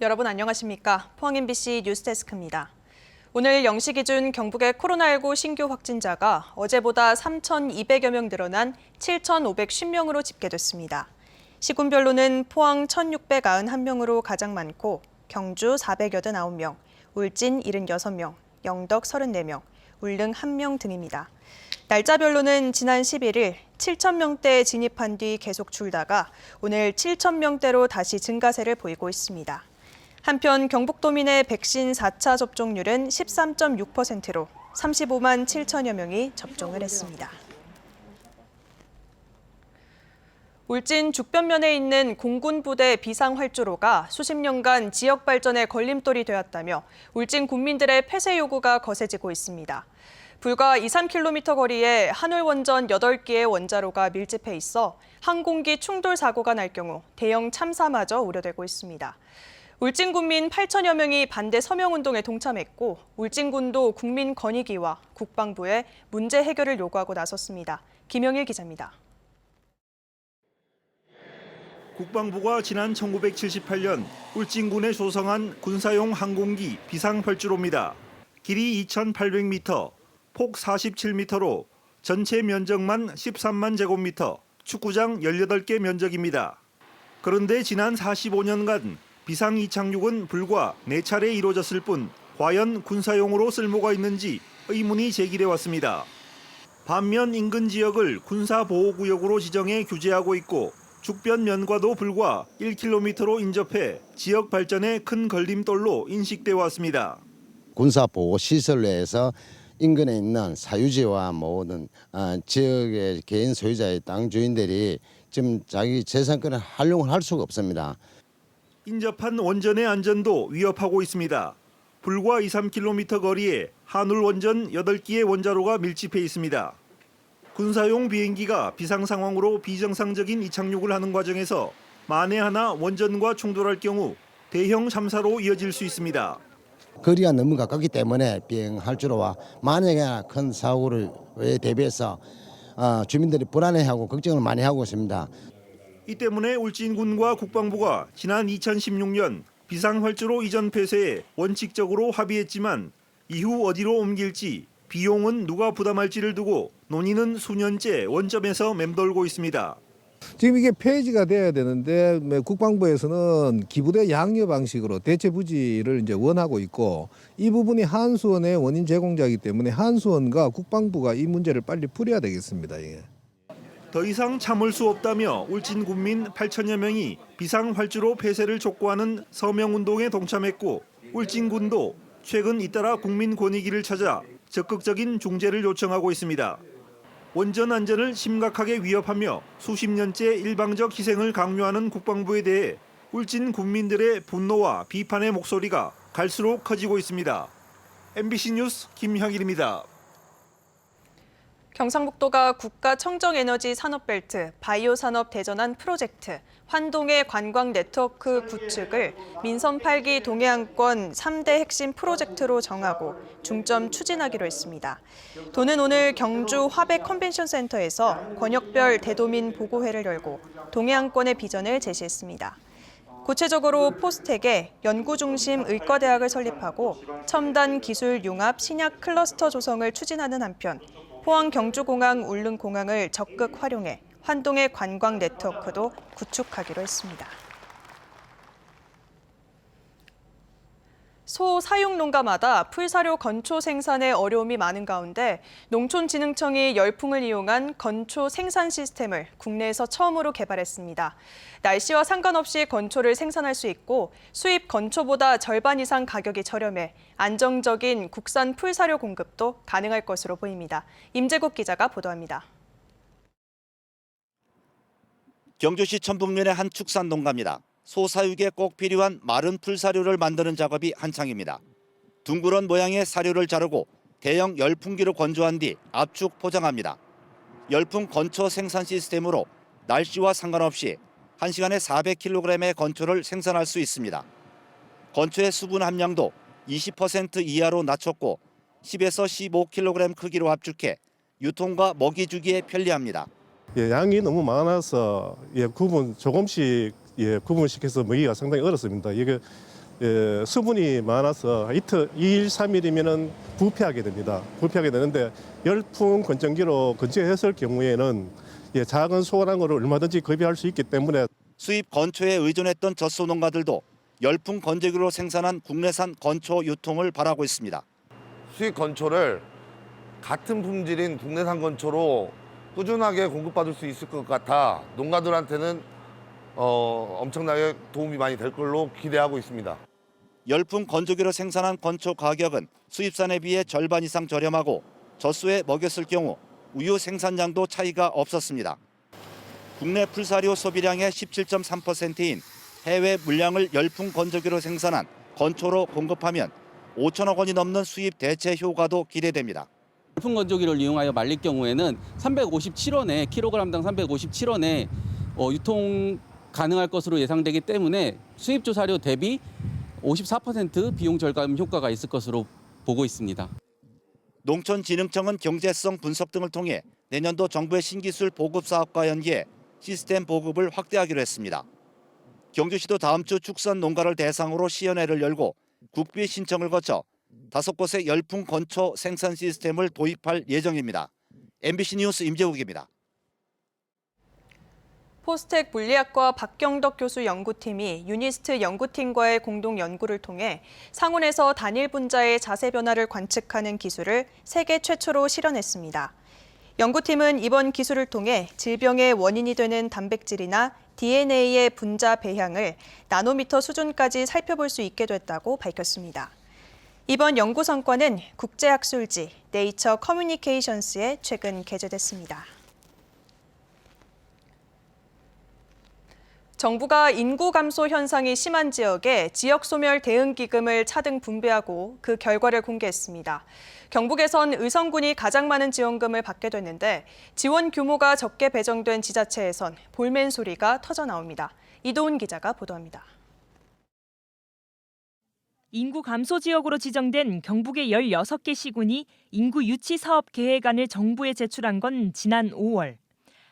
여러분 안녕하십니까? 포항 MBC 뉴스데스크입니다. 오늘 0시 기준 경북의 코로나19 신규 확진자가 어제보다 3,200여 명 늘어난 7,550명으로 집계됐습니다. 시군별로는 포항 1,691명으로 가장 많고 경주 489명, 울진 76명, 영덕 34명, 울릉 1명 등입니다. 날짜별로는 지난 11일 7,000명대에 진입한 뒤 계속 줄다가 오늘 7,000명대로 다시 증가세를 보이고 있습니다. 한편 경북도민의 백신 4차 접종률은 13.6%로 35만 7천여 명이 접종을 했습니다. 울진 죽변면에 있는 공군부대 비상활주로가 수십 년간 지역 발전의 걸림돌이 되었다며 울진 군민들의 폐쇄 요구가 거세지고 있습니다. 불과 2-3km 거리에 한울원전 8개의 원자로가 밀집해 있어 항공기 충돌 사고가 날 경우 대형 참사마저 우려되고 있습니다. 울진 군민 8천여 명이 반대 서명운동에 동참했고 울진군도 국민권익위와 국방부에 문제 해결을 요구하고 나섰습니다. 김영일 기자입니다. 국방부가 지난 1978년 울진군에 조성한 군사용 항공기 비상활주로입니다. 길이 2,800m, 폭 47m로 전체 면적만 13만 제곱미터, 축구장 18개 면적입니다. 그런데 지난 45년간 비상 이착륙은 불과 4차례 이루어졌을 뿐 과연 군사용으로 쓸모가 있는지 의문이 제기돼 왔습니다. 반면 인근 지역을 군사보호구역으로 지정해 규제하고 있고 죽변면과도 불과 1km로 인접해 지역 발전에 큰 걸림돌로 인식돼 왔습니다. 군사보호시설 내에서 인근에 있는 사유지와 모든 지역의 개인 소유자의 땅 주인들이 지금 자기 재산권을 활용을 할 수가 없습니다. 인접한 원전의 안전도 위협하고 있습니다. 불과 2-3km 거리에 한울원전 8개의 원자로가 밀집해 있습니다. 군사용 비행기가 비상 상황으로 비정상적인 이착륙을 하는 과정에서 만에 하나 원전과 충돌할 경우 대형 참사로 이어질 수 있습니다. 거리가 너무 가깝기 때문에 비행활주로와 만약에 큰 사고를 대비해서 주민들이 불안해하고 걱정을 많이 하고 있습니다. 이 때문에 울진군과 국방부가 지난 2016년 비상활주로 이전 폐쇄에 원칙적으로 합의했지만 이후 어디로 옮길지 비용은 누가 부담할지를 두고 논의는 수년째 원점에서 맴돌고 있습니다. 지금 이게 폐지가 돼야 되는데 국방부에서는 기부대 양여 방식으로 대체 부지를 이제 원하고 있고 이 부분이 한수원의 원인 제공자이기 때문에 한수원과 국방부가 이 문제를 빨리 풀어야 되겠습니다. 예. 더 이상 참을 수 없다며 울진 군민 8천여 명이 비상활주로 폐쇄를 촉구하는 서명운동에 동참했고 울진군도 최근 잇따라 국민권익위를 찾아 적극적인 중재를 요청하고 있습니다. 원전 안전을 심각하게 위협하며 수십 년째 일방적 희생을 강요하는 국방부에 대해 울진 군민들의 분노와 비판의 목소리가 갈수록 커지고 있습니다. MBC 뉴스 김형일입니다. 경상북도가 국가 청정에너지 산업벨트 바이오 산업 대전환 프로젝트 환동의 관광 네트워크 구축을 민선 8기 동해안권 3대 핵심 프로젝트로 정하고 중점 추진하기로 했습니다. 도는 오늘 경주 화백 컨벤션 센터에서 권역별 대도민 보고회를 열고 동해안권의 비전을 제시했습니다. 구체적으로 포스텍에 연구중심 의과대학을 설립하고 첨단 기술 융합 신약 클러스터 조성을 추진하는 한편 포항 경주공항 울릉공항을 적극 활용해 환동의 관광 네트워크도 구축하기로 했습니다. 소 사육 농가마다 풀사료 건초 생산에 어려움이 많은 가운데 농촌진흥청이 열풍을 이용한 건초 생산 시스템을 국내에서 처음으로 개발했습니다. 날씨와 상관없이 건초를 생산할 수 있고 수입 건초보다 절반 이상 가격이 저렴해 안정적인 국산 풀사료 공급도 가능할 것으로 보입니다. 임재국 기자가 보도합니다. 경주시 천북면의 한 축산 농가입니다. 소 사육에 꼭 필요한 마른 풀사료를 만드는 작업이 한창입니다. 둥그런 모양의 사료를 자르고 대형 열풍기로 건조한 뒤 압축 포장합니다. 열풍 건초 생산 시스템으로 날씨와 상관없이 1시간에 400kg의 건초를 생산할 수 있습니다. 건초의 수분 함량도 20% 이하로 낮췄고 10에서 15kg 크기로 압축해 유통과 먹이 주기에 편리합니다. 양이 너무 많아서 구분 조금씩 구분시켜서 먹기가 상당히 어렵습니다. 이게 수분이 많아서 이틀, 2일, 3일이면 부패하게 됩니다. 부패하게 되는데 열풍 건전기로 건조했을 경우에는 작은 소원한 거를 얼마든지 급여할 수 있기 때문에 수입 건초에 의존했던 젖소 농가들도 열풍 건조기로 생산한 국내산 건초 유통을 바라고 있습니다. 수입 건초를 같은 품질인 국내산 건초로 꾸준하게 공급받을 수 있을 것 같아 농가들한테는 엄청나게 도움이 많이 될 걸로 기대하고 있습니다. 열풍 건조기로 생산한 건초 가격은 수입산에 비해 절반 이상 저렴하고 젖소에 먹였을 경우 우유 생산량도 차이가 없었습니다. 국내 풀사료 소비량의 17.3%인 해외 물량을 열풍 건조기로 생산한 건초로 공급하면 5천억 원이 넘는 수입 대체 효과도 기대됩니다. 열풍 건조기를 이용하여 말릴 경우에는 357원에 킬로그램당 357원에 유통 가능할 것으로 예상되기 때문에 수입조 사료 대비 54% 비용 절감 효과가 있을 것으로 보고 있습니다. 농촌진흥청은 경제성 분석 등을 통해 내년도 정부의 신기술 보급 사업과 연계해 시스템 보급을 확대하기로 했습니다. 경주시도 다음 주 축산 농가를 대상으로 시연회를 열고 국비 신청을 거쳐 5곳의 열풍 건초 생산 시스템을 도입할 예정입니다. MBC 뉴스 임재욱입니다. 포스텍 물리학과 박경덕 교수 연구팀이 유니스트 연구팀과의 공동 연구를 통해 상온에서 단일 분자의 자세 변화를 관측하는 기술을 세계 최초로 실현했습니다. 연구팀은 이번 기술을 통해 질병의 원인이 되는 단백질이나 DNA의 분자 배양을 나노미터 수준까지 살펴볼 수 있게 됐다고 밝혔습니다. 이번 연구 성과는 국제학술지 네이처 커뮤니케이션스에 최근 게재됐습니다. 정부가 인구 감소 현상이 심한 지역에 지역 소멸 대응 기금을 차등 분배하고 그 결과를 공개했습니다. 경북에선 의성군이 가장 많은 지원금을 받게 됐는데 지원 규모가 적게 배정된 지자체에선 볼멘 소리가 터져 나옵니다. 이도훈 기자가 보도합니다. 인구 감소 지역으로 지정된 경북의 16개 시군이 인구 유치 사업 계획안을 정부에 제출한 건 지난 5월.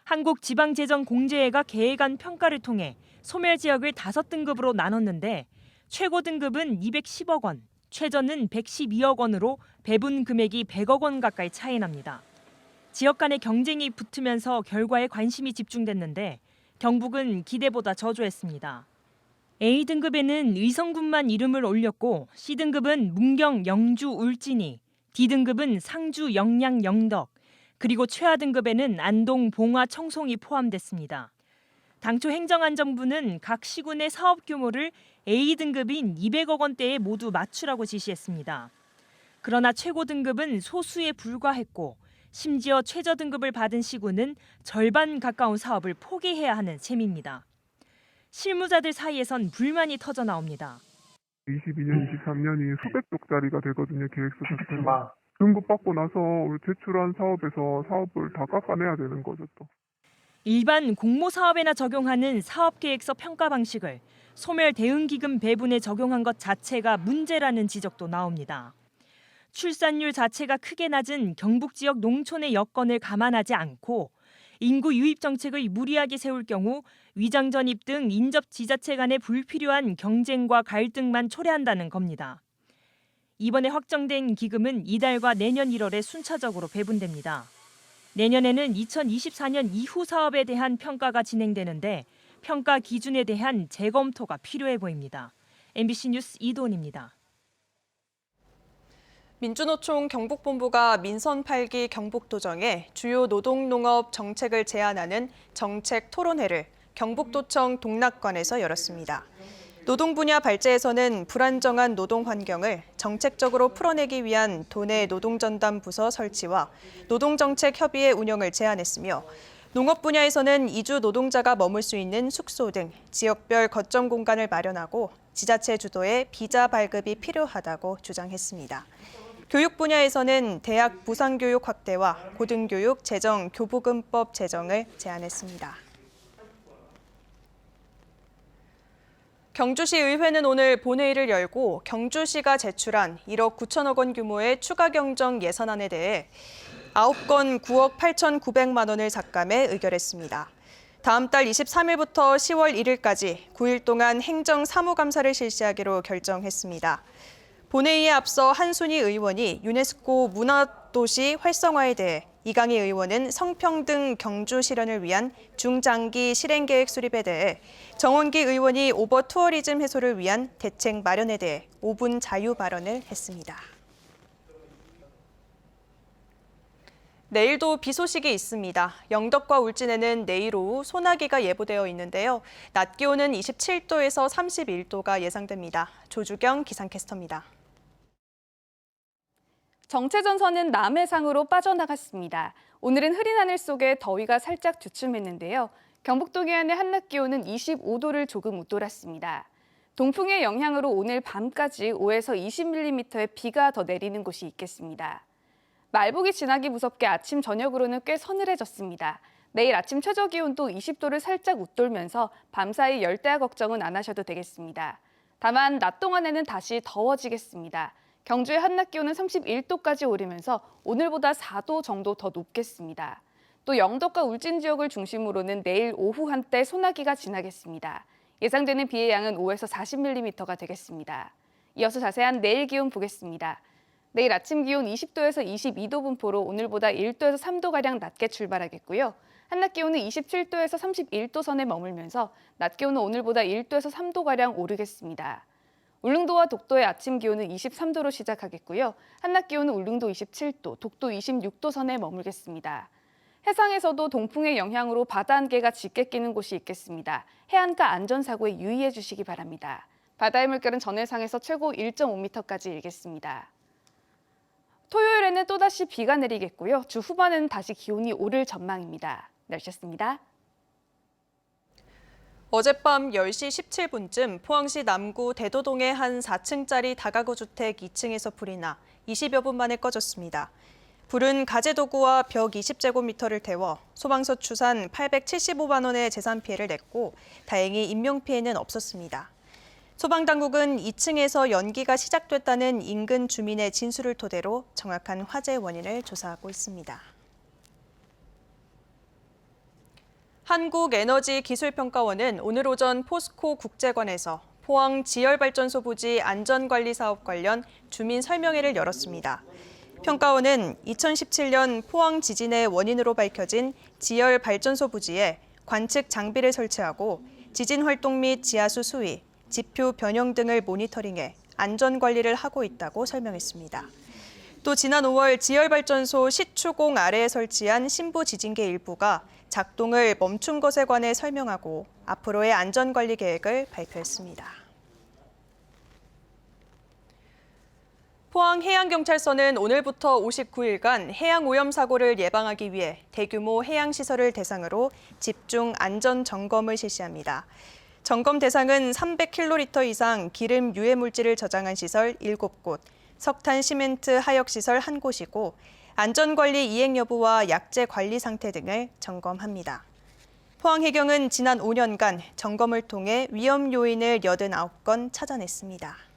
한국지방재정공제회가 계획안 평가를 통해 소멸 지역을 5등급으로 나눴는데 최고 등급은 210억 원, 최저는 112억 원으로 배분 금액이 100억 원 가까이 차이 납니다. 지역 간의 경쟁이 붙으면서 결과에 관심이 집중됐는데 경북은 기대보다 저조했습니다. A등급에는 의성군만 이름을 올렸고 C등급은 문경, 영주, 울진이, D등급은 상주, 영양, 영덕, 그리고 최하 등급에는 안동, 봉화, 청송이 포함됐습니다. 당초 행정안전부는 각 시군의 사업 규모를 A등급인 200억 원대에 모두 맞추라고 지시했습니다. 그러나 최고 등급은 소수에 불과했고 심지어 최저 등급을 받은 시군은 절반 가까운 사업을 포기해야 하는 셈입니다. 실무자들 사이에선 불만이 터져 나옵니다. 22년, 23년이 수백 쪽짜리가 되거든요, 계획서 자체가. 등급 받고 나서 제출한 사업에서 사업을 다 깎아내야 되는 거죠, 또. 일반 공모 사업에나 적용하는 사업계획서 평가 방식을 소멸 대응기금 배분에 적용한 것 자체가 문제라는 지적도 나옵니다. 출산율 자체가 크게 낮은 경북 지역 농촌의 여건을 감안하지 않고 인구 유입 정책을 무리하게 세울 경우 위장 전입 등 인접 지자체 간의 불필요한 경쟁과 갈등만 초래한다는 겁니다. 이번에 확정된 기금은 이달과 내년 1월에 순차적으로 배분됩니다. 내년에는 2024년 이후 사업에 대한 평가가 진행되는데 평가 기준에 대한 재검토가 필요해 보입니다. MBC 뉴스 이도훈입니다. 민주노총 경북본부가 민선 8기 경북도정에 주요 노동농업 정책을 제안하는 정책 토론회를 경북도청 동락관에서 열었습니다. 노동 분야 발제에서는 불안정한 노동 환경을 정책적으로 풀어내기 위한 도내 노동전담 부서 설치와 노동정책 협의회 운영을 제안했으며 농업 분야에서는 이주 노동자가 머물 수 있는 숙소 등 지역별 거점 공간을 마련하고 지자체 주도의 비자 발급이 필요하다고 주장했습니다. 교육 분야에서는 대학 부상교육 확대와 고등교육 재정 교부금법 제정을 제안했습니다. 경주시 의회는 오늘 본회의를 열고 경주시가 제출한 1억 9천억 원 규모의 추가 경정 예산안에 대해 9건 9억 8,900만 원을 삭감해 의결했습니다. 다음 달 23일부터 10월 1일까지 9일 동안 행정 사무감사를 실시하기로 결정했습니다. 본회의에 앞서 한순희 의원이 유네스코 문화도시 활성화에 대해, 이강희 의원은 성평등 경주 실현을 위한 중장기 실행계획 수립에 대해, 정원기 의원이 오버 투어리즘 해소를 위한 대책 마련에 대해 5분 자유 발언을 했습니다. 내일도 비 소식이 있습니다. 영덕과 울진에는 내일 오후 소나기가 예보되어 있는데요. 낮 기온은 27도에서 31도가 예상됩니다. 조주경 기상캐스터입니다. 정체전선은 남해상으로 빠져나갔습니다. 오늘은 흐린 하늘 속에 더위가 살짝 주춤했는데요. 경북 동해안의 한낮 기온은 25도를 조금 웃돌았습니다. 동풍의 영향으로 오늘 밤까지 5에서 20mm의 비가 더 내리는 곳이 있겠습니다. 말복이 지나기 무섭게 아침 저녁으로는 꽤 서늘해졌습니다. 내일 아침 최저 기온도 20도를 살짝 웃돌면서 밤사이 열대야 걱정은 안 하셔도 되겠습니다. 다만 낮 동안에는 다시 더워지겠습니다. 경주의 한낮 기온은 31도까지 오르면서 오늘보다 4도 정도 더 높겠습니다. 또 영덕과 울진 지역을 중심으로는 내일 오후 한때 소나기가 지나겠습니다. 예상되는 비의 양은 5에서 40mm가 되겠습니다. 이어서 자세한 내일 기온 보겠습니다. 내일 아침 기온 20도에서 22도 분포로 오늘보다 1도에서 3도가량 낮게 출발하겠고요. 한낮 기온은 27도에서 31도 선에 머물면서 낮 기온은 오늘보다 1도에서 3도가량 오르겠습니다. 울릉도와 독도의 아침 기온은 23도로 시작하겠고요. 한낮 기온은 울릉도 27도, 독도 26도 선에 머물겠습니다. 해상에서도 동풍의 영향으로 바다 안개가 짙게 끼는 곳이 있겠습니다. 해안가 안전사고에 유의해 주시기 바랍니다. 바다의 물결은 전해상에서 최고 1.5m까지 일겠습니다. 토요일에는 또다시 비가 내리겠고요. 주 후반에는 다시 기온이 오를 전망입니다. 날씨였습니다. 어젯밤 10시 17분쯤 포항시 남구 대도동의 한 4층짜리 다가구 주택 2층에서 불이 나 20여 분 만에 꺼졌습니다. 불은 가재 도구와 벽 20제곱미터를 태워 소방서 추산 875만 원의 재산 피해를 냈고 다행히 인명 피해는 없었습니다. 소방당국은 2층에서 연기가 시작됐다는 인근 주민의 진술을 토대로 정확한 화재 원인을 조사하고 있습니다. 한국에너지기술평가원은 오늘 오전 포스코 국제관에서 포항 지열발전소 부지 안전관리 사업 관련 주민 설명회를 열었습니다. 평가원은 2017년 포항 지진의 원인으로 밝혀진 지열발전소 부지에 관측 장비를 설치하고 지진 활동 및 지하수 수위, 지표 변형 등을 모니터링해 안전관리를 하고 있다고 설명했습니다. 또 지난 5월 지열발전소 시추공 아래에 설치한 신부 지진계 일부가 작동을 멈춘 것에 관해 설명하고 앞으로의 안전관리 계획을 발표했습니다. 포항해양경찰서는 오늘부터 59일간 해양오염 사고를 예방하기 위해 대규모 해양시설을 대상으로 집중 안전점검을 실시합니다. 점검 대상은 300kl 이상 기름 유해 물질을 저장한 시설 7곳, 석탄 시멘트 하역시설 1곳이고 안전관리 이행 여부와 약재 관리 상태 등을 점검합니다. 포항해경은 지난 5년간 점검을 통해 위험 요인을 89건 찾아냈습니다.